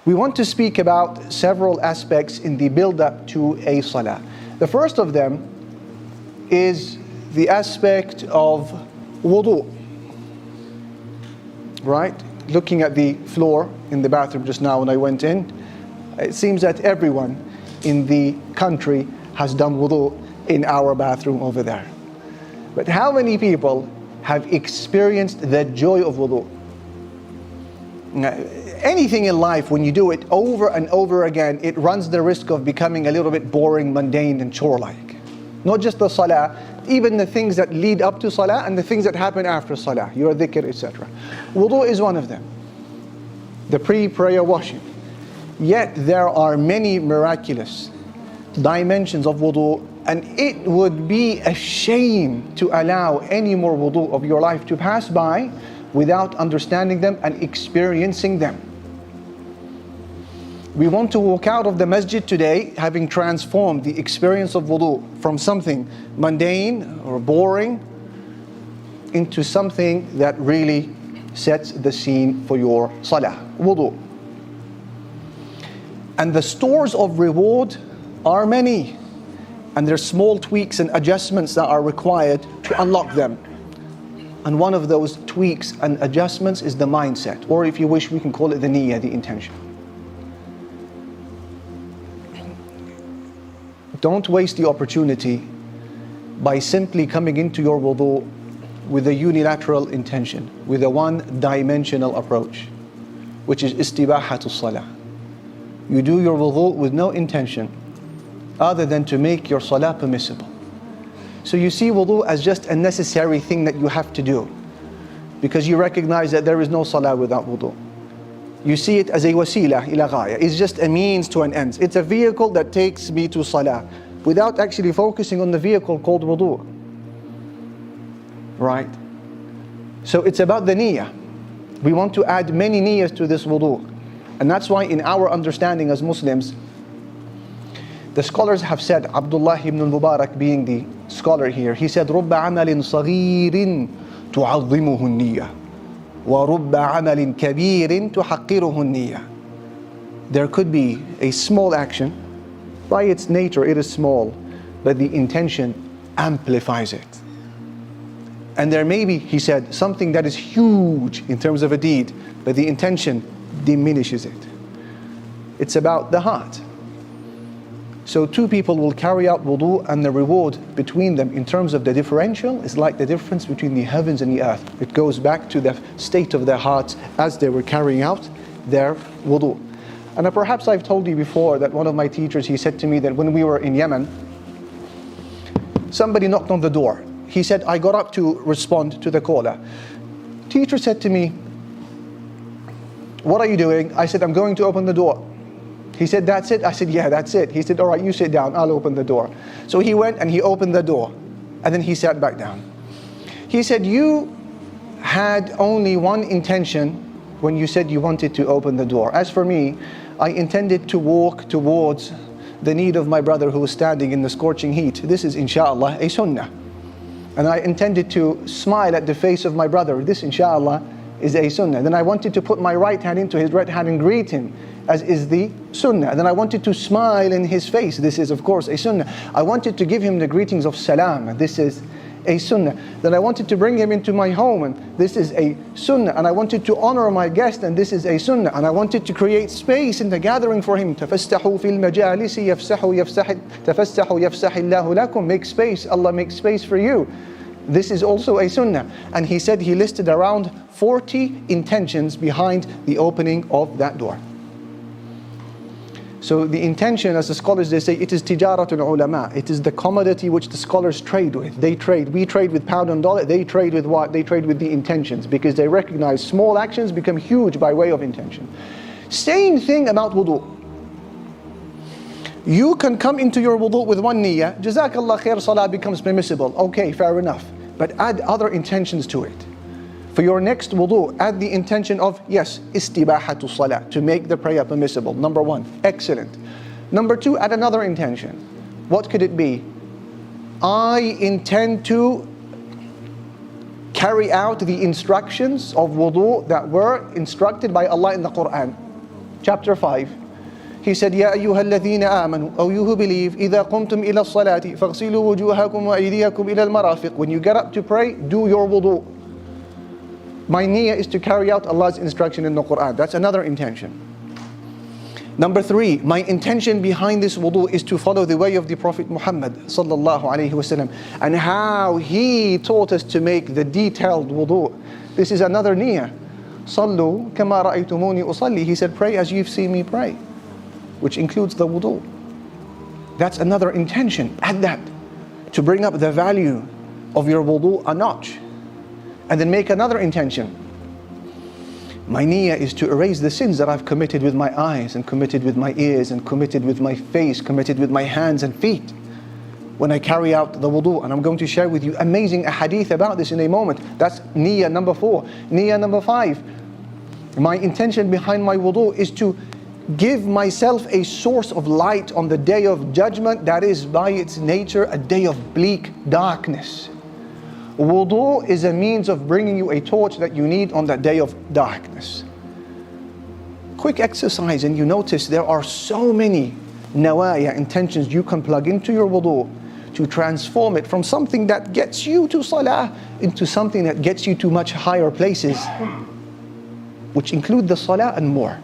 We want to speak about several aspects in the build-up to a salah. The first of them is the aspect of wudu. Right? Looking at the floor in the bathroom just now when I went in, it seems that everyone in the country has done wudu in our bathroom over there. But how many people have experienced the joy of wudu? Anything in life, when you do it over and over again, it runs the risk of becoming a little bit boring, mundane, and chore-like. Not just the salah, even the things that lead up to salah and the things that happen after salah, your dhikr, etc. Wudu is one of them. The pre-prayer washing. Yet there are many miraculous dimensions of wudu, and it would be a shame to allow any more wudu of your life to pass by without understanding them and experiencing them. We want to walk out of the masjid today having transformed the experience of wudu from something mundane or boring into something that really sets the scene for your salah, wudu. And the stores of reward are many, and there's small tweaks and adjustments that are required to unlock them. And one of those tweaks and adjustments is the mindset, or if you wish, we can call it the niyyah, the intention. Don't waste the opportunity by simply coming into your wudu with a unilateral intention, with a one-dimensional approach, which is istibahatul salah. You do your wudu with no intention other than to make your salah permissible. So you see wudu as just a necessary thing that you have to do, because you recognize that there is no salah without wudu. You see it as a wasila ila ghaya. It's just a means to an end. It's a vehicle that takes me to salah without actually focusing on the vehicle called wudu. Right? So it's about the niyyah. We want to add many niyyahs to this wudu. And that's why in our understanding as Muslims, the scholars have said, Abdullah ibn al-Mubarak being the scholar here, he said, رُبَّ عَمَلٍ صَغِيرٍ تُعَظِّمُهُ النِّيَّةِ وَرُبَّ عَمَلٍ كَبِيرٍ تُحَقِّرُهُ النِّيَّةِ. There could be a small action, by its nature it is small, but the intention amplifies it. And there may be, he said, something that is huge in terms of a deed, but the intention diminishes it. It's about the heart. So two people will carry out wudu, and the reward between them in terms of the differential is like the difference between the heavens and the earth. It goes back to the state of their hearts as they were carrying out their wudu. And perhaps I've told you before that one of my teachers, he said to me that when we were in Yemen, somebody knocked on the door. He said, I got up to respond to the caller. Teacher said to me, what are you doing? I said, I'm going to open the door. He said, that's it? I said, yeah, that's it. He said, all right, you sit down, I'll open the door. So he went and he opened the door, and then he sat back down. He said, you had only one intention when you said you wanted to open the door. As for me, I intended to walk towards the need of my brother who was standing in the scorching heat. This is inshallah a sunnah. And I intended to smile at the face of my brother. This inshallah is a sunnah. Then I wanted to put my right hand into his right hand and greet him, as is the sunnah. And then I wanted to smile in his face. This is of course a sunnah. I wanted to give him the greetings of salam. This is a sunnah. Then I wanted to bring him into my home, and this is a sunnah. And I wanted to honor my guest, and this is a sunnah. And I wanted to create space in the gathering for him. تَفَسَّحُوا فِي الْمَجَالِسِ تَفَسَّحُوا يَفْسَحِ اللَّهُ لَكُمْ. Make space, Allah makes space for you. This is also a sunnah. And he said he listed around 40 intentions behind the opening of that door. So the intention, as the scholars they say, it is tijaratul ulama. It is the commodity which the scholars trade with. They trade. We trade with pound and dollar. They trade with what? They trade with the intentions, because they recognize small actions become huge by way of intention. Same thing about wudu. You can come into your wudu with one niyyah. Jazakallah khair, salah becomes permissible. Okay, fair enough. But add other intentions to it. For your next wudu, add the intention of, yes, istibahatu salah, to make the prayer permissible. Number one, excellent. Number two, add another intention. What could it be? I intend to carry out the instructions of wudu that were instructed by Allah in the Quran. chapter 5. He said, يَا أَيُّهَا الَّذِينَ آمَنُوا, O you who believe, إِذَا قُمْتُمْ إِلَى الصَّلَاةِ فَاغْسِلُوا وُجُوهَكُمْ وَأَيْدِيَكُمْ إِلَى الْمَرَافِقِ. When you get up to pray, do your wudu. My niyyah is to carry out Allah's instruction in the Quran. That's another intention. Number 3, my intention behind this wudu is to follow the way of the Prophet Muhammad sallallahu alaihi wasallam and how he taught us to make the detailed wudu. This is another niyyah. صَلُّوا كَمَا رَأَيْتُمُونِي أُصَلِّي. He said, pray as you've seen me pray, which includes the wudu. That's another intention. Add that to bring up the value of your wudu a notch. And then make another intention. My niyyah is to erase the sins that I've committed with my eyes and committed with my ears and committed with my face, committed with my hands and feet when I carry out the wudu. And I'm going to share with you amazing ahadith about this in a moment. That's niyyah number 4. Niyyah number 5. My intention behind my wudu is to give myself a source of light on the day of judgment that is by its nature a day of bleak darkness. Wudu is a means of bringing you a torch that you need on that day of darkness. Quick exercise and you notice there are so many nawaya, intentions you can plug into your wudu to transform it from something that gets you to salah into something that gets you to much higher places, which include the salah and more.